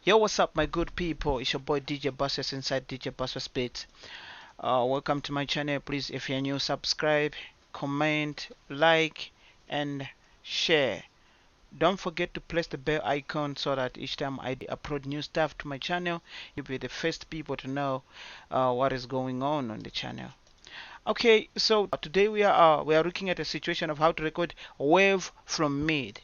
Yo, what's up, my good people? It's your boy DJ Bosses inside DJ Bosses Beats. Welcome to my channel. Please, if you're new, subscribe, comment, like, and share. Don't forget to press the bell icon so that each time I upload new stuff to my channel, you'll be the first people to know what is going on the channel. Okay, so today we are looking at a situation of how to record wave from mid.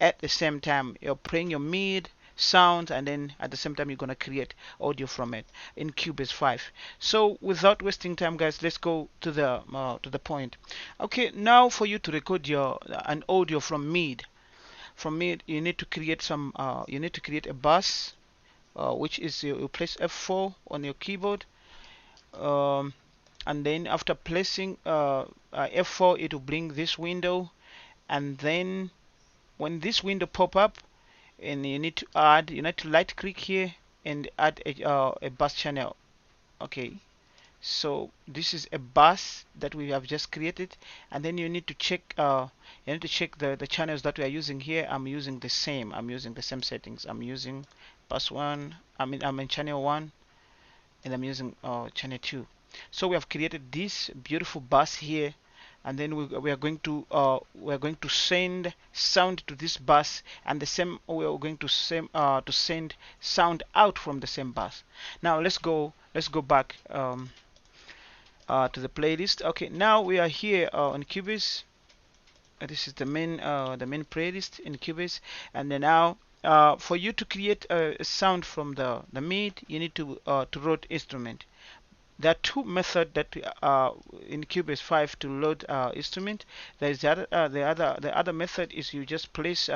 At the same time, you're playing your mid sound, and then at the same time you're gonna create audio from it in Cubase 5. So without wasting time, guys, let's go to the point. Okay, now for you to record your an audio from mid, you need to create a bus, which is you place F4 on your keyboard. Um, and then after placing F4, it will bring this window, and then when this window pop up, and you need to right click here and add a bus channel. Okay, so this is a bus that we have just created, and then you need to check the channels that we are using here. I'm using the same settings. I'm using bus 1, I'm in channel 1, and I'm using channel 2. So we have created this beautiful bus here, and then we are going to send sound to this bus, and the same we are going to send sound out from the same bus. Now let's go back to the playlist. Okay, now we are here on Cubase. This is the main playlist in Cubase, and then now for you to create a sound from the mid, you need to load instrument. There are two methods that in Cubase 5 to load instrument. There is the other method is you just place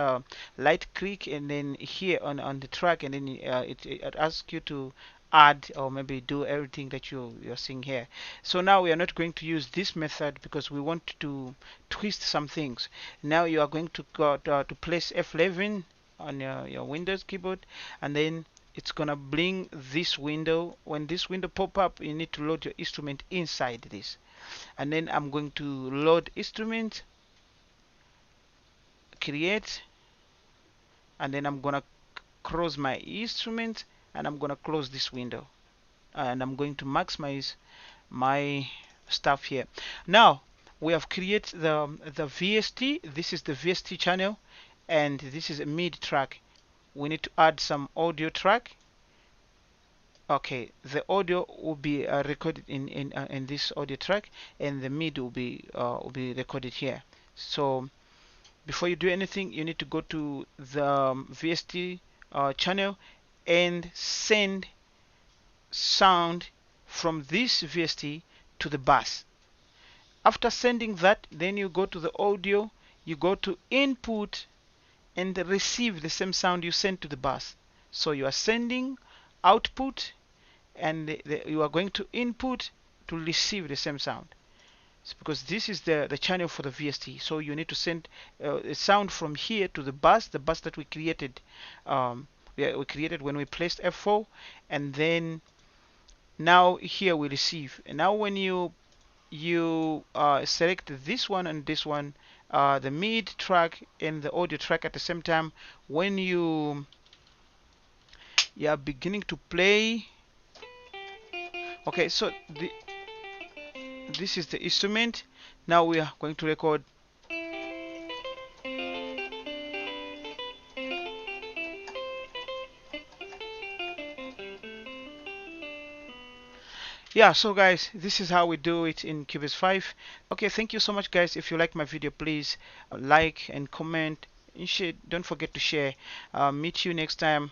right click, and then here on the track, and then it asks you to add or maybe do everything that you're seeing here. So now we are not going to use this method because we want to twist some things. Now you are going to go to place F11 on your Windows keyboard, and then it's gonna bring this window. When this window pop up, you need to load your instrument inside this, and then I'm going to load instrument, create, and then I'm gonna close my instrument, and I'm gonna close this window, and I'm going to maximize my stuff here. Now we have created the VST. This is the VST channel, and this is a mid track. We need to add some audio track. Okay, the audio will be recorded in this audio track, and the mid will be recorded here. So before you do anything, you need to go to the VST channel and send sound from this VST to the bus. After sending that, then you go to the audio, you go to input, and receive the same sound you sent to the bus. So you are sending output, and you are going to input to receive the same sound. It's because this is the channel for the VST. So you need to send a sound from here to the bus that we created. We created when we placed F4, and then now here we receive. And now when you select this one and this one, the mid track and the audio track at the same time, when you are beginning to play. Okay, so this is the instrument. Now we are going to record. Yeah, so guys, this is how we do it in Cubase 5. Okay, thank you so much, guys. If you like my video, please like and comment and share. Don't forget to share. Meet you next time.